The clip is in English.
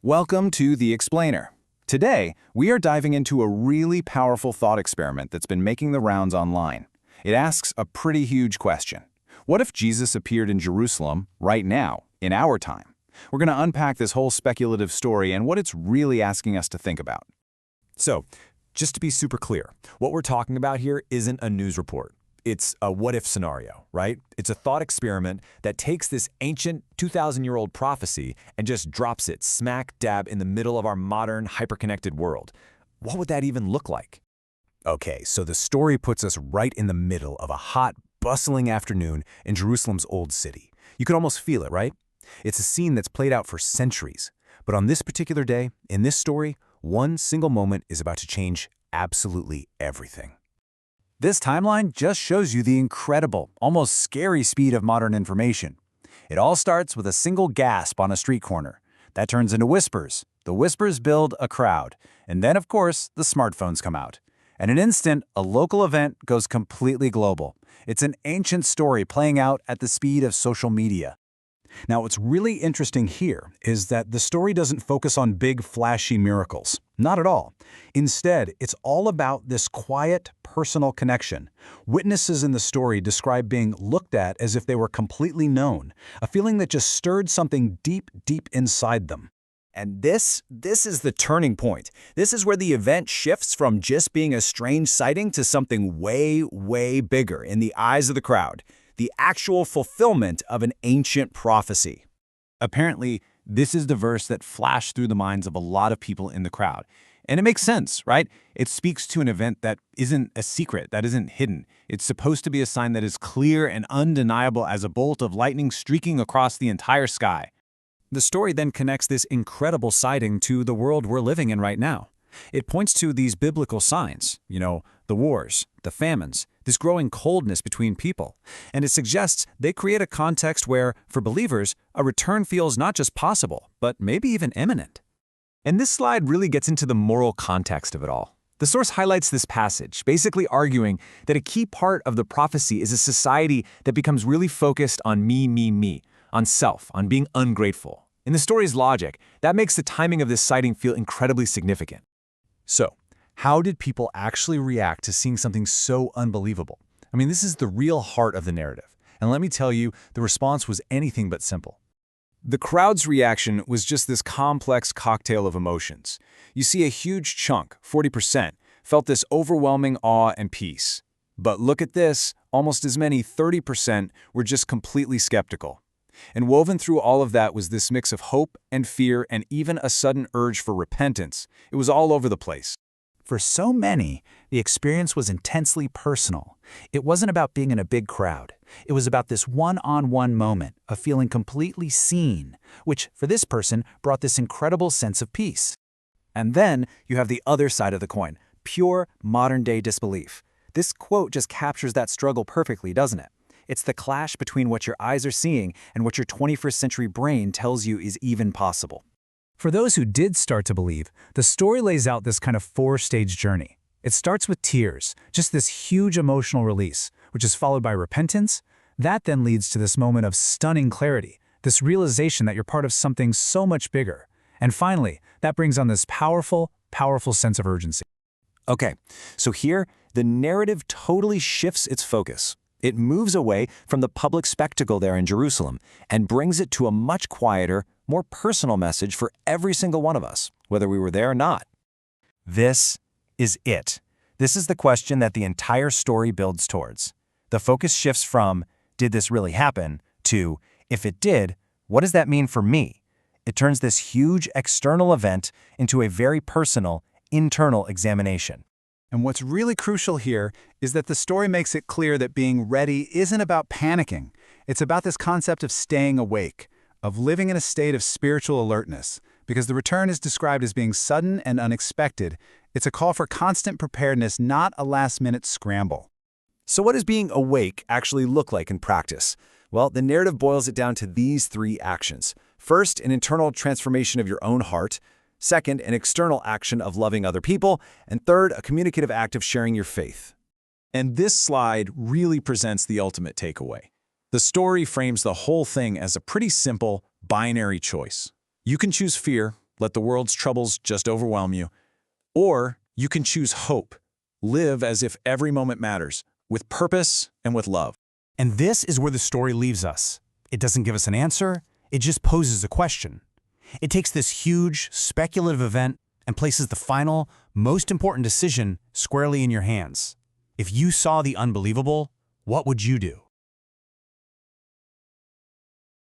Welcome to The Explainer. Today, we are diving into a really powerful thought experiment that's been making the rounds online. It asks a pretty huge question. What if Jesus appeared in Jerusalem right now, in our time? We're going to unpack this whole speculative story and what it's really asking us to think about. So, just to be super clear, what we're talking about here isn't a news report. It's a what-if scenario, right? It's a thought experiment that takes this ancient 2,000-year-old prophecy and just drops it smack dab in the middle of our modern, hyper-connected world. What would that even look like? Okay, so the story puts us right in the middle of a hot, bustling afternoon in Jerusalem's old city. You can almost feel it, right? It's a scene that's played out for centuries. But on this particular day, in this story, one single moment is about to change absolutely everything. This timeline just shows you the incredible, almost scary speed of modern information. It all starts with a single gasp on a street corner. That turns into whispers. The whispers build a crowd. And then, of course, the smartphones come out. In an instant, a local event goes completely global. It's an ancient story playing out at the speed of social media. Now, what's really interesting here is that the story doesn't focus on big, flashy miracles. Not at all. Instead, it's all about this quiet, personal connection. Witnesses in the story describe being looked at as if they were completely known, a feeling that just stirred something deep, deep inside them. And this is the turning point. This is where the event shifts from just being a strange sighting to something way, way bigger in the eyes of the crowd. The actual fulfillment of an ancient prophecy. Apparently, this is the verse that flashed through the minds of a lot of people in the crowd. And it makes sense, right? It speaks to an event that isn't a secret, that isn't hidden. It's supposed to be a sign that is clear and undeniable as a bolt of lightning streaking across the entire sky. The story then connects this incredible sighting to the world we're living in right now. It points to these biblical signs, the wars, the famines, this growing coldness between people. And it suggests they create a context where, for believers, a return feels not just possible, but maybe even imminent. And this slide really gets into the moral context of it all. The source highlights this passage, basically arguing that a key part of the prophecy is a society that becomes really focused on me, on self, on being ungrateful. In the story's logic, that makes the timing of this sighting feel incredibly significant. So, how did people actually react to seeing something so unbelievable? I mean, this is the real heart of the narrative. And let me tell you, the response was anything but simple. The crowd's reaction was just this complex cocktail of emotions. You see a huge chunk, 40%, felt this overwhelming awe and peace. But look at this, almost as many, 30%, were just completely skeptical. And woven through all of that was this mix of hope and fear and even a sudden urge for repentance. It was all over the place. For so many, the experience was intensely personal. It wasn't about being in a big crowd. It was about this one-on-one moment of feeling completely seen, which, for this person, brought this incredible sense of peace. And then you have the other side of the coin, pure modern-day disbelief. This quote just captures that struggle perfectly, doesn't it? It's the clash between what your eyes are seeing and what your 21st century brain tells you is even possible. For those who did start to believe, the story lays out this kind of four-stage journey. It starts with tears, just this huge emotional release, which is followed by repentance. That then leads to this moment of stunning clarity, this realization that you're part of something so much bigger. And finally, that brings on this powerful, powerful sense of urgency. Okay, so here, the narrative totally shifts its focus. It moves away from the public spectacle there in Jerusalem and brings it to a much quieter, more personal message for every single one of us, whether we were there or not. This is it. This is the question that the entire story builds towards. The focus shifts from, did this really happen, to, if it did, what does that mean for me? It turns this huge external event into a very personal, internal examination. And what's really crucial here is that the story makes it clear that being ready isn't about panicking. It's about this concept of staying awake, of living in a state of spiritual alertness. Because the return is described as being sudden and unexpected, it's a call for constant preparedness, not a last-minute scramble. So what does being awake actually look like in practice? Well, the narrative boils it down to these three actions. First, an internal transformation of your own heart. Second, an external action of loving other people. And third, a communicative act of sharing your faith. And this slide really presents the ultimate takeaway. The story frames the whole thing as a pretty simple, binary choice. You can choose fear, let the world's troubles just overwhelm you. Or you can choose hope, live as if every moment matters, with purpose and with love. And this is where the story leaves us. It doesn't give us an answer, it just poses a question. It takes this huge, speculative event and places the final, most important decision squarely in your hands. If you saw the unbelievable, what would you do?